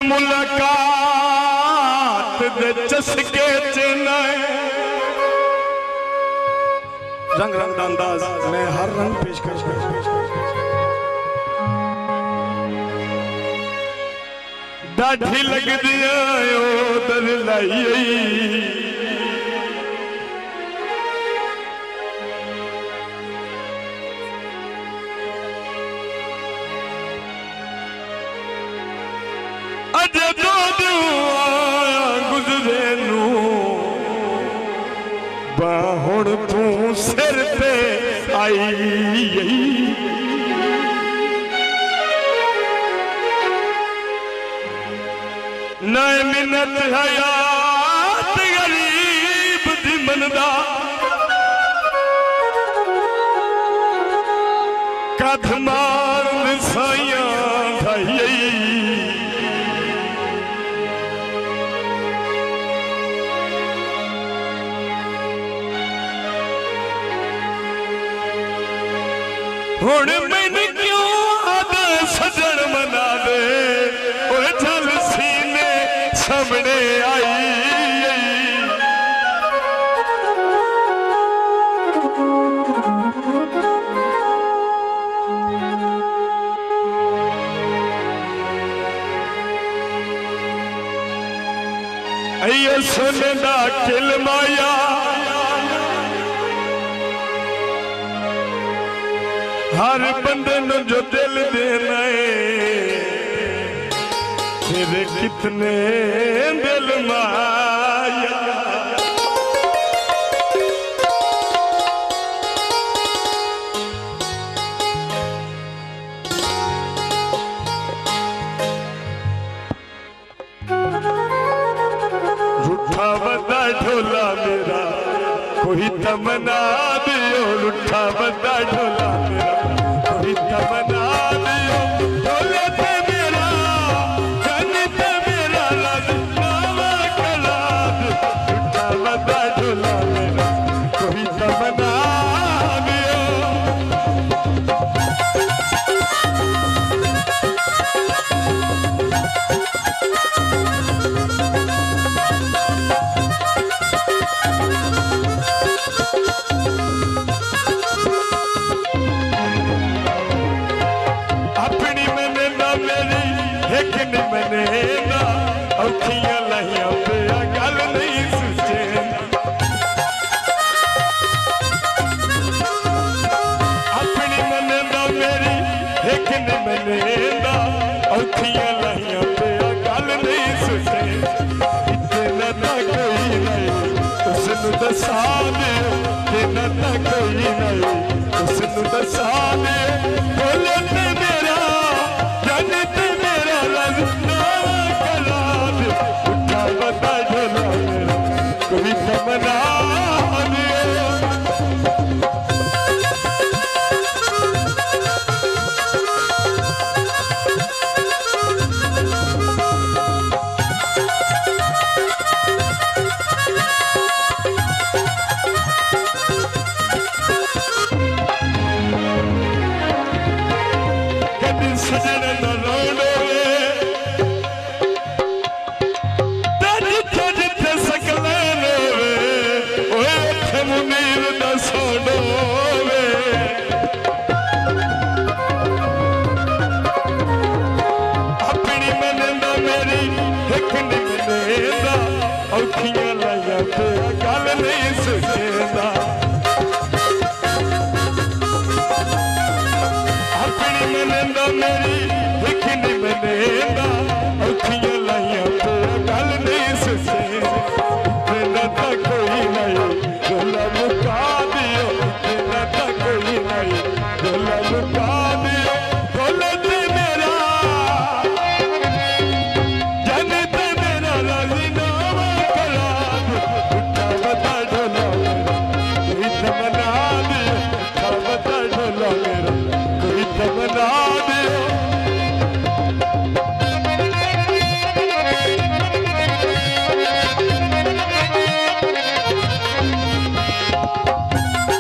मुलाकात दे चस्के च रंग रंग दा अंदाज मैं हर रंग पेश कर डाढ़ी लगदी ओ दर लाई अजे दो आया गुजरे नू बाहुण तू सिर पे आई नए मिन्नत हयात गरीब दी मनदा कद मार साइया खाई हुण मैनू क्यों आदे सजन मना दे और चल सीने सामने आई अयो सोने दा किल माया हर बंदे नु जो दिल देना है तेरे कितने दिल माया रूठा बदा ढोला मेरा कोई तमना दियो रूठा बदा ढोला मेरा कोई तमना दियो ढोले ते मेरा जन ते मेरा लगनावा कला रूठा बदा ढोला मेरा कोई तमना दियो मैंने ना औखियां लाइया पे गल नहीं सुचे अपनी मने ना मेरी एक ने मैंने ना औखियां लाइया पे गल नहीं सुचे इतना ना कोई नहीं उसनु दसा दे इतना ना कोई नहीं उसनु दसा दे बोले ते मेरा जन ते मेरा कोई तमना कभी सजन न रोने औखियां